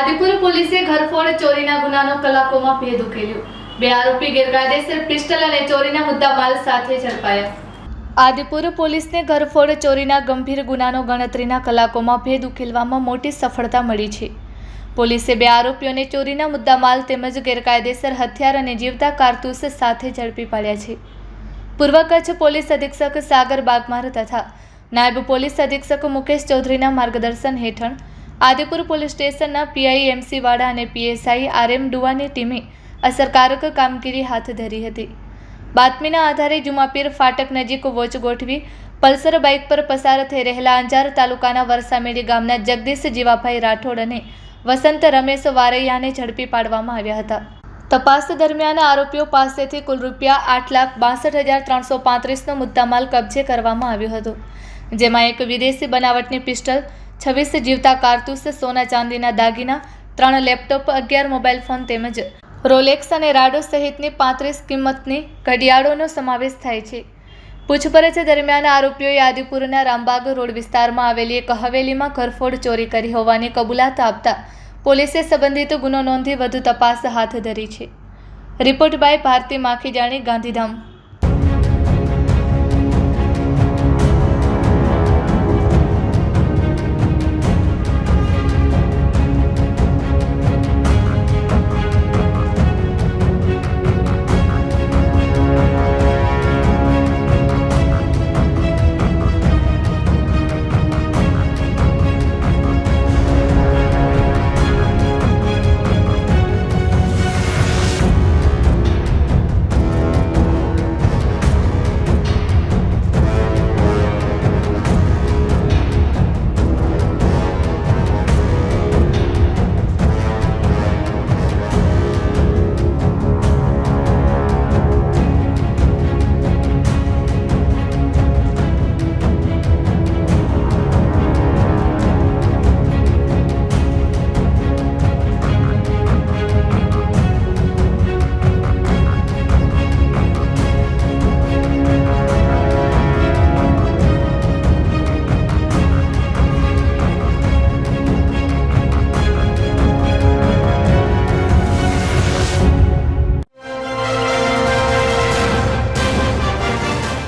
આદિપુર પોલીસે ઘરફોડ ચોરીના ગુનાનો કલાકોમાં ભેદ ઉકેલ્યો। 2 આરોપી ગેરકાયદેસર પિસ્ટલ અને ચોરીના મુદ્દામાલ સાથે ઝડપાયા। આદિપુર પોલીસને ઘરફોડ ચોરીના ગંભીર ગુનાનો ગણતરીના કલાકોમાં ભેદ ઉકેલવામાં મોટી સફળતા મળી છે। પોલીસે 2 આરોપીઓને ચોરીના મુદ્દામાલ તેમજ ગેરકાયદેસર હથિયાર અને જીવતા કારતૂસ સાથે ઝડપી પાડ્યા છે। પૂર્વ કચ્છ પોલીસ અધિક્ષક સાગર બાગમાર તથા નાયબ પોલીસ અધિક્ષક મુકેશ ચૌધરીના માર્ગદર્શન હેઠળ આદિપુર પોલીસ સ્ટેશનના પીઆઈ એમસી વાડા અને પીએસઆઈ આરએમ ડુવાની ટીમે અસરકારક કામગીરી હાથ ધરી હતી। બાતમીના આધારે જુમાપીર ફાટક નજીક વોચ ગોઠવી પલ્સર બાઇક પર પસાર થઈ રહેલા અંજાર તાલુકાના વરસામેડી ગામના જગદીશ જીવાભાઈ રાઠોડ અને વસંત રમેશ વારૈયાને ઝડપી પાડવામાં આવ્યા હતા। તપાસ દરમિયાન આરોપીઓ પાસેથી કુલ રૂપિયા 8,62,335નો મુદ્દામાલ કબજે કરવામાં આવ્યો હતો, જેમાં એક વિદેશી બનાવટની પિસ્ટલ, 26 જીવતા કારતૂસ, સોના ચાંદીના દાગીના, 3 લેપટોપ, 11 મોબાઈલ ફોન તેમજ રોલેક્સ અને રાડો સહિતની 35 કિંમતની ઘડિયાળોનો સમાવેશ થાય છે। પૂછપરછ દરમિયાન આરોપીઓએ આદિપુરના રામબાગ રોડ વિસ્તારમાં આવેલી એક હવેલીમાં ઘરફોડ ચોરી કરી હોવાની કબૂલાત આપતા પોલીસે સંબંધિત ગુનો નોંધી વધુ તપાસ હાથ ધરી છે। Report by Bharati Makhijani, Gandhidham.